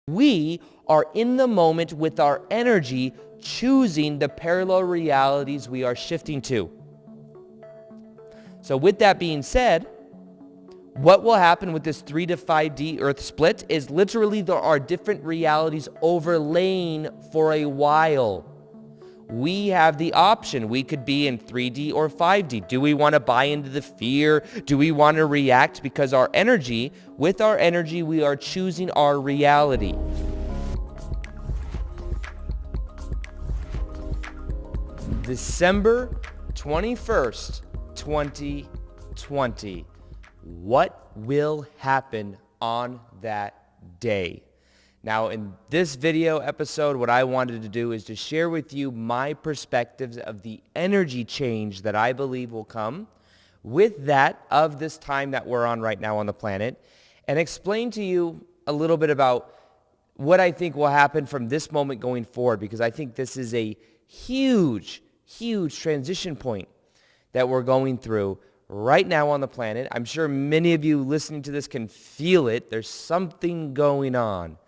We are in the moment with our energy, choosing the parallel realities we are shifting to. So with that being said, what will happen with this 3 to 5D Earth split is literally there are different realities overlaying for a while. We have the option. We could be in 3D or 5D. Do we want to buy into the fear? Do we want to react? Because with our energy, we are choosing our reality. December 21st, 2020. What will happen on that day? Now, in this video episode, what I wanted to do is to share with you my perspectives of the energy change that I believe will come with that of this time that we're on right now on the planet, and explain to you a little bit about what I think will happen from this moment going forward, because I think this is a huge, huge transition point that we're going through right now on the planet. I'm sure many of you listening to this can feel it. There's something going on.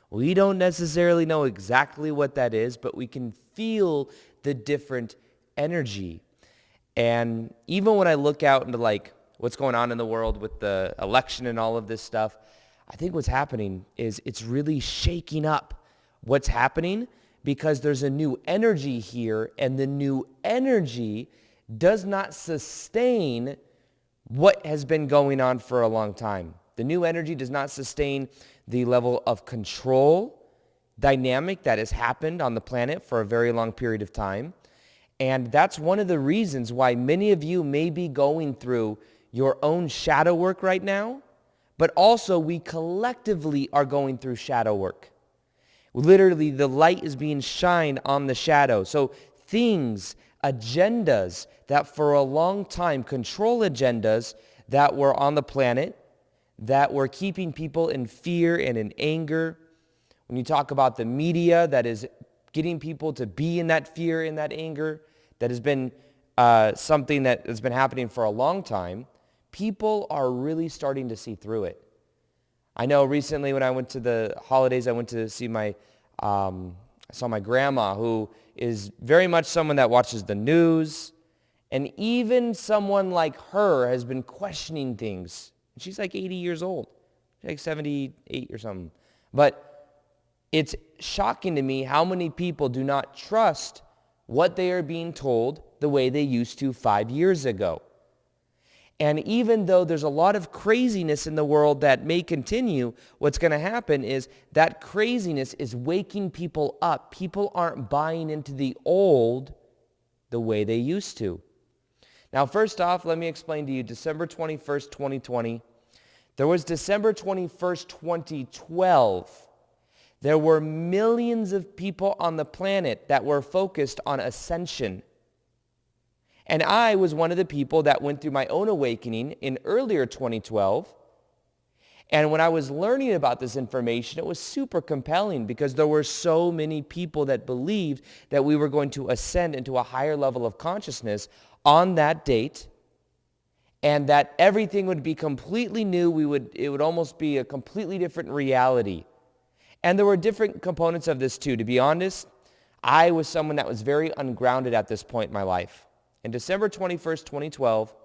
We don't necessarily know exactly what that is, but we can feel the different energy. And even when I look out into what's going on in the world with the election and all of this stuff, I think what's happening is it's really shaking up what's happening, because there's a new energy here, and the new energy does not sustain what has been going on for a long time. The new energy does not sustain the level of control dynamic that has happened on the planet for a very long period of time. And that's one of the reasons why many of you may be going through your own shadow work right now, but also we collectively are going through shadow work. Literally, the light is being shined on the shadow. So things, agendas that for a long time, control agendas that were on the planet, that were keeping people in fear and in anger. When you talk about the media that is getting people to be in that fear and that anger, that has been something that has been happening for a long time, people are really starting to see through it. I know recently when I went to the holidays, I went to see I saw my grandma, who is very much someone that watches the news, and even someone like her has been questioning things. She's like 80 years old, she's like 78 or something. But it's shocking to me how many people do not trust what they are being told the way they used to 5 years ago. And even though there's a lot of craziness in the world that may continue, what's going to happen is that craziness is waking people up. People aren't buying into the old the way they used to. Now, first off, let me explain to you, December 21st, 2020. There was December 21st, 2012. There were millions of people on the planet that were focused on ascension. And I was one of the people that went through my own awakening in earlier 2012. And when I was learning about this information, it was super compelling, because there were so many people that believed that we were going to ascend into a higher level of consciousness on that date, and that everything would be completely new. It would almost be a completely different reality. And there were different components of this too. To be honest, I was someone that was very ungrounded at this point in my life. In December 21st, 2012,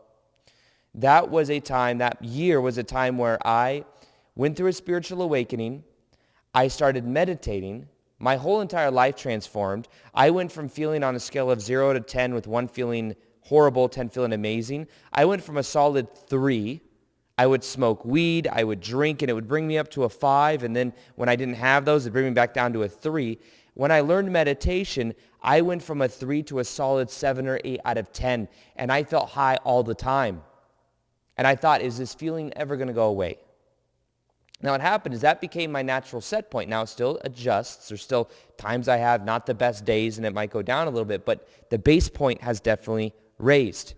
that year was a time where I went through a spiritual awakening. I started meditating. My whole entire life transformed. I went from feeling on a scale of 0 to 10, with 1 feeling horrible, 10 feeling amazing. I went from a solid 3. I would smoke weed, I would drink, and it would bring me up to a 5. And then when I didn't have those, it'd bring me back down to a 3. When I learned meditation, I went from a 3 to a solid 7 or 8 out of 10. And I felt high all the time. And I thought, is this feeling ever going to go away? Now what happened is that became my natural set point. Now it still adjusts. There's still times I have not the best days, and it might go down a little bit, but the base point has definitely raised.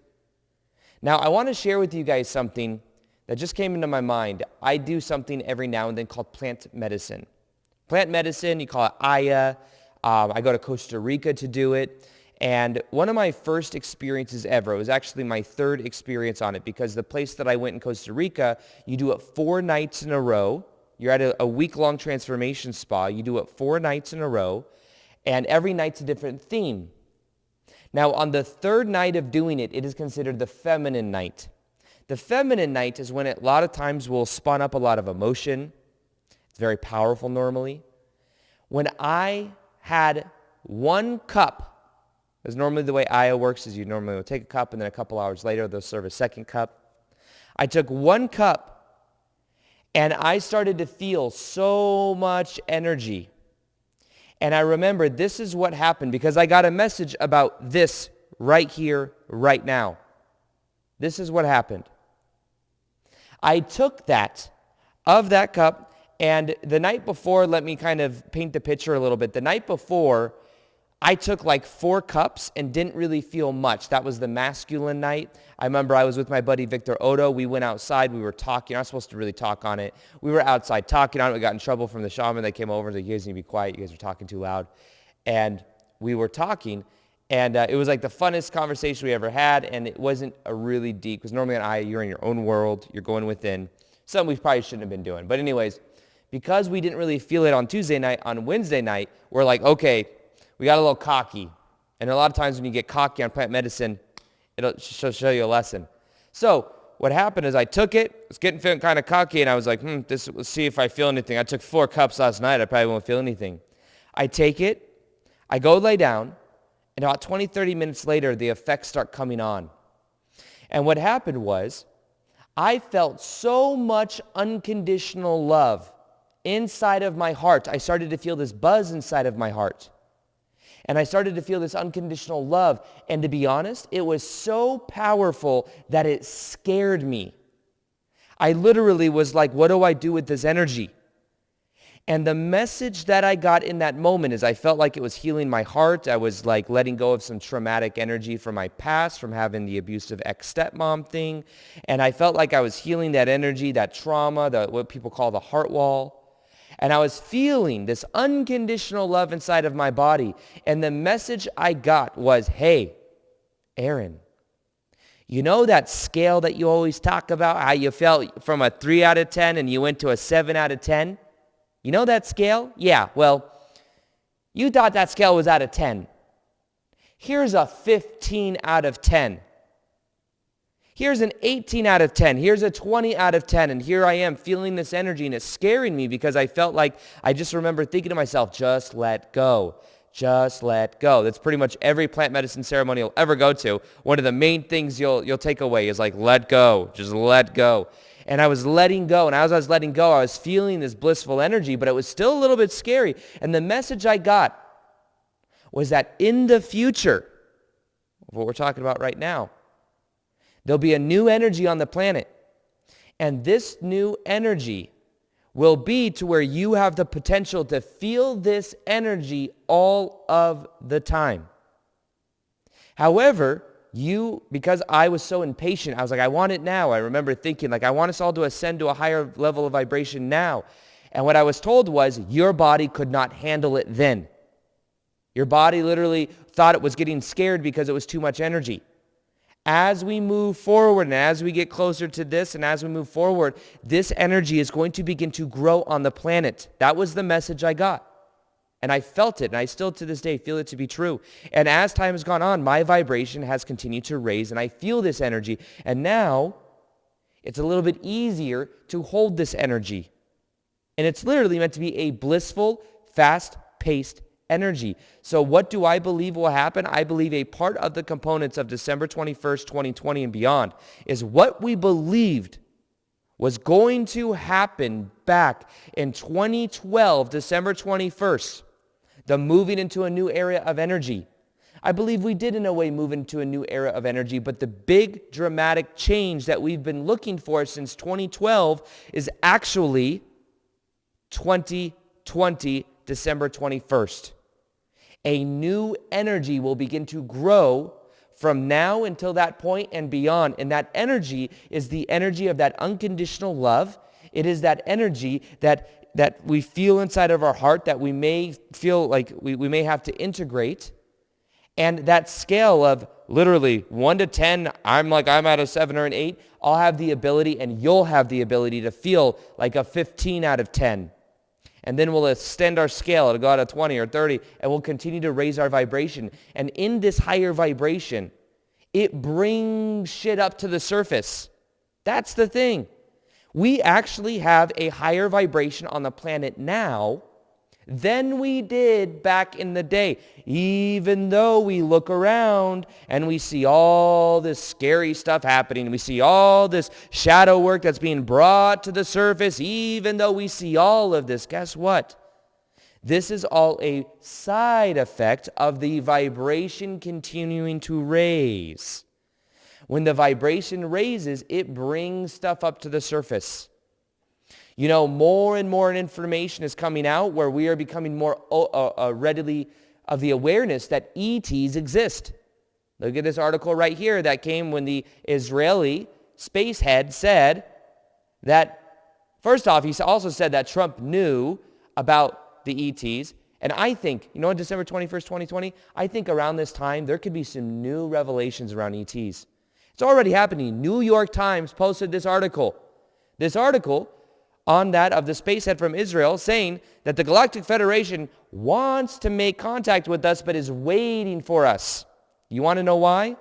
Now I want to share with you guys something that just came into my mind. I do something every now and then called plant medicine. Plant medicine, you call it Aya. I go to Costa Rica to do it. And one of my first experiences ever, it was actually my third experience on it, because the place that I went in Costa Rica, you do it 4 nights in a row You're at a week-long transformation spa. You do it 4 nights in a row, and every night's a different theme. Now, on the 3rd night of doing it, it is considered the feminine night. The feminine night is when a lot of times will spawn up a lot of emotion. It's very powerful normally. When I had 1 cup, because normally the way Aya works is you normally will take a cup and then a couple hours later they'll serve a second cup. I took 1 cup and I started to feel so much energy. And I remember this is what happened because I got a message about this right here, right now. This is what happened. I took that cup, and the night before, let me kind of paint the picture a little bit. The night before, I took like 4 cups and didn't really feel much. That was the masculine night. I remember I was with my buddy Victor Odo. We went outside. We were talking. I'm not supposed to really talk on it. We were outside talking on it. We got in trouble from the shaman. They came over and said, you guys need to be quiet. You guys are talking too loud. And we were talking, and it was like the funnest conversation we ever had, and it wasn't a really deep, because normally you're in your own world. You're going within. Something we probably shouldn't have been doing. But anyways, because we didn't really feel it on Tuesday night, on Wednesday night, we're like, okay, we got a little cocky. And a lot of times when you get cocky on plant medicine, it'll show you a lesson. So what happened is I took it, was feeling kind of cocky, and I was like, let's see if I feel anything. I took 4 cups last night. I probably won't feel anything. I take it, I go lay down, and about 20, 30 minutes later, the effects start coming on. And what happened was I felt so much unconditional love inside of my heart. I started to feel this buzz inside of my heart. And I started to feel this unconditional love. And to be honest, it was so powerful that it scared me. I literally was like, what do I do with this energy? And the message that I got in that moment is I felt like it was healing my heart. I was like letting go of some traumatic energy from my past, from having the abusive ex-stepmom thing. And I felt like I was healing that energy, that trauma, what people call the heart wall. And I was feeling this unconditional love inside of my body. And the message I got was, hey, Aaron, you know that scale that you always talk about, how you felt from a 3 out of 10 and you went to a 7 out of 10? You know that scale? Yeah, well, you thought that scale was out of 10. Here's a 15 out of 10. Here's an 18 out of 10. Here's a 20 out of 10. And here I am feeling this energy, and it's scaring me because I felt like I just remember thinking to myself, just let go. Just let go. That's pretty much every plant medicine ceremony you'll ever go to. One of the main things you'll take away is like, let go. Just let go. And I was letting go. And as I was letting go, I was feeling this blissful energy, but it was still a little bit scary. And the message I got was that in the future, what we're talking about right now, there'll be a new energy on the planet. And this new energy will be to where you have the potential to feel this energy all of the time. However, because I was so impatient, I was like, I want it now. I remember thinking, like, I want us all to ascend to a higher level of vibration now. And what I was told was, your body could not handle it then. Your body literally thought it was getting scared because it was too much energy. As we move forward and as we get closer to this and as we move forward, this energy is going to begin to grow on the planet. That was the message I got. And I felt it, and I still to this day feel it to be true. And as time has gone on, my vibration has continued to raise, and I feel this energy. And now, it's a little bit easier to hold this energy. And it's literally meant to be a blissful, fast-paced energy. So what do I believe will happen? I believe a part of the components of December 21st, 2020 and beyond is what we believed was going to happen back in 2012, December 21st, the moving into a new area of energy. I believe we did in a way move into a new era of energy, but the big dramatic change that we've been looking for since 2012 is actually 2020, December 21st. A new energy will begin to grow from now until that point and beyond. And that energy is the energy of that unconditional love. It is that energy that we feel inside of our heart that we may feel like we may have to integrate. And that scale of literally 1 to 10, I'm at a 7 or an 8. I'll have the ability, and you'll have the ability to feel like a 15 out of 10. And then we'll extend our scale. It'll go out of 20 or 30, and we'll continue to raise our vibration. And in this higher vibration, it brings shit up to the surface. That's the thing. We actually have a higher vibration on the planet now than we did back in the day. Even though we look around and we see all this scary stuff happening, we see all this shadow work that's being brought to the surface, even though we see all of this, guess what? This is all a side effect of the vibration continuing to raise. When the vibration raises, it brings stuff up to the surface. You know, more and more information is coming out where we are becoming more readily of the awareness that ETs exist. Look at this article right here that came when the Israeli space head said that, first off, he also said that Trump knew about the ETs. And I think, on December 21st, 2020, I think around this time, there could be some new revelations around ETs. It's already happening. New York Times posted this article. This article on that of the space head from Israel saying that the Galactic Federation wants to make contact with us but is waiting for us. You want to know why?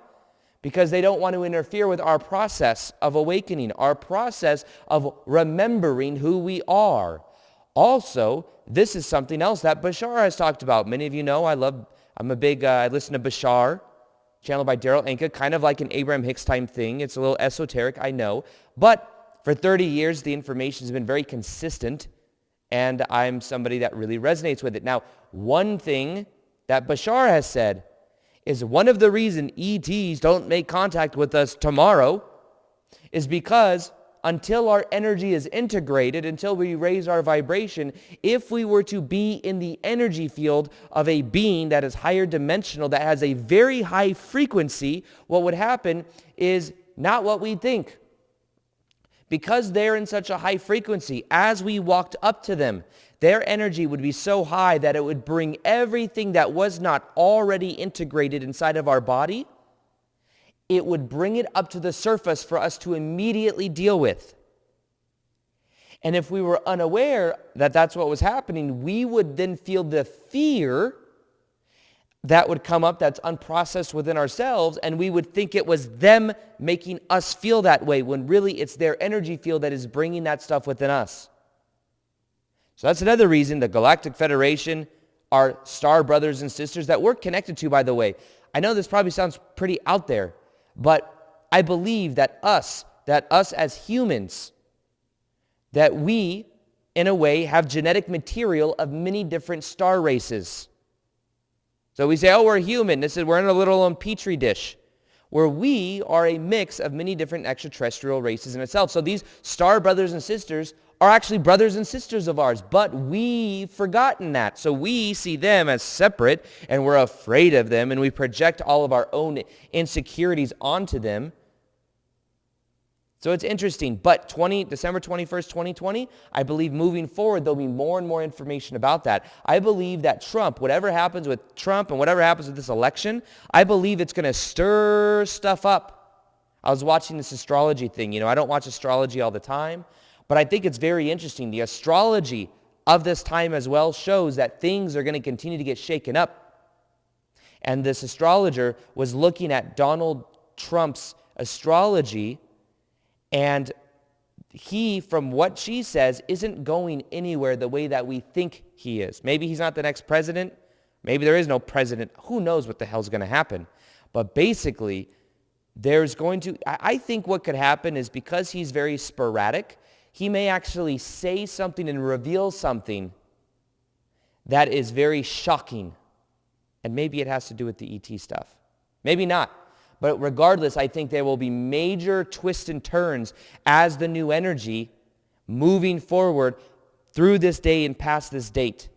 Because they don't want to interfere with our process of awakening, our process of remembering who we are. Also, this is something else that Bashar has talked about. Many of you know I listen to Bashar, channeled by Daryl Anka, kind of like an Abraham Hicks type thing. It's a little esoteric, I know. But for 30 years, the information has been very consistent, and I'm somebody that really resonates with it. Now, one thing that Bashar has said is one of the reasons ETs don't make contact with us tomorrow is because until our energy is integrated, until we raise our vibration, if we were to be in the energy field of a being that is higher dimensional, that has a very high frequency, what would happen is not what we think. Because they're in such a high frequency, as we walked up to them, their energy would be so high that it would bring everything that was not already integrated inside of our body, it would bring it up to the surface for us to immediately deal with. And if we were unaware that that's what was happening, we would then feel the fear that would come up that's unprocessed within ourselves, and we would think it was them making us feel that way, when really it's their energy field that is bringing that stuff within us. So that's another reason the Galactic Federation, our star brothers and sisters that we're connected to, by the way. I know this probably sounds pretty out there, but I believe that us as humans, that we, in a way, have genetic material of many different star races. So we say, we're human. We're in a little petri dish, where we are a mix of many different extraterrestrial races in itself. So these star brothers and sisters are actually brothers and sisters of ours, but we've forgotten that. So we see them as separate, and we're afraid of them, and we project all of our own insecurities onto them. So it's interesting. But December 21st, 2020, I believe moving forward, there'll be more and more information about that. I believe that whatever happens with Trump and whatever happens with this election, I believe it's going to stir stuff up. I was watching this astrology thing. I don't watch astrology all the time, but I think it's very interesting. The astrology of this time as well shows that things are going to continue to get shaken up. And this astrologer was looking at Donald Trump's astrology, and he, from what she says, isn't going anywhere the way that we think he is. Maybe he's not the next president. Maybe there is no president. Who knows what the hell's going to happen? But basically, I think what could happen is because he's very sporadic, he may actually say something and reveal something that is very shocking. And maybe it has to do with the ET stuff. Maybe not. But regardless, I think there will be major twists and turns as the new energy moving forward through this day and past this date.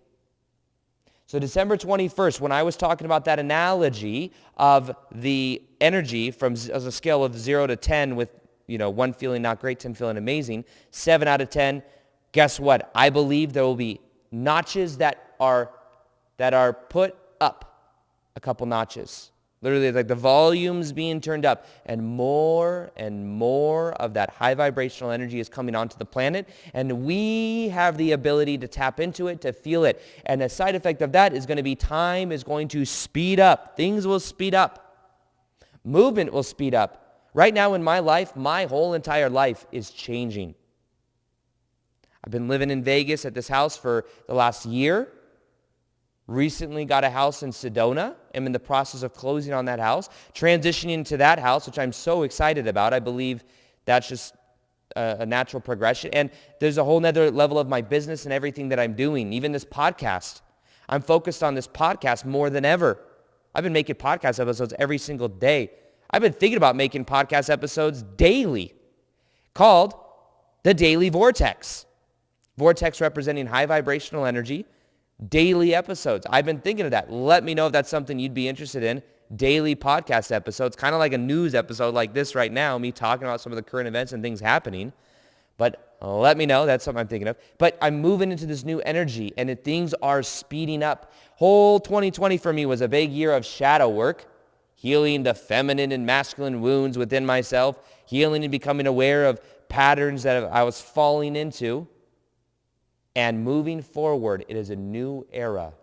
So December 21st, when I was talking about that analogy of the energy as a scale of 0 to 10 with 1 feeling not great, 10 feeling amazing, 7 out of 10, guess what? I believe there will be notches that are put up a couple notches. Literally, like the volume's being turned up, and more of that high vibrational energy is coming onto the planet, and we have the ability to tap into it, to feel it. And a side effect of that is going to be time is going to speed up. Things will speed up. Movement will speed up. Right now in my life, my whole entire life is changing. I've been living in Vegas at this house for the last year. Recently got a house in Sedona. I'm in the process of closing on that house, transitioning to that house, which I'm so excited about. I believe that's just a natural progression. And there's a whole nother level of my business and everything that I'm doing, even this podcast. I'm focused on this podcast more than ever. I've been making podcast episodes every single day. I've been thinking about making podcast episodes daily called the Daily Vortex. Vortex representing high vibrational energy. Daily episodes. I've been thinking of that. Let me know if that's something you'd be interested in. Daily podcast episodes, kind of like a news episode like this right now, me talking about some of the current events and things happening. But let me know. That's something I'm thinking of. But I'm moving into this new energy, and things are speeding up. Whole 2020 for me was a big year of shadow work, healing the feminine and masculine wounds within myself, healing and becoming aware of patterns that I was falling into. And moving forward, it is a new era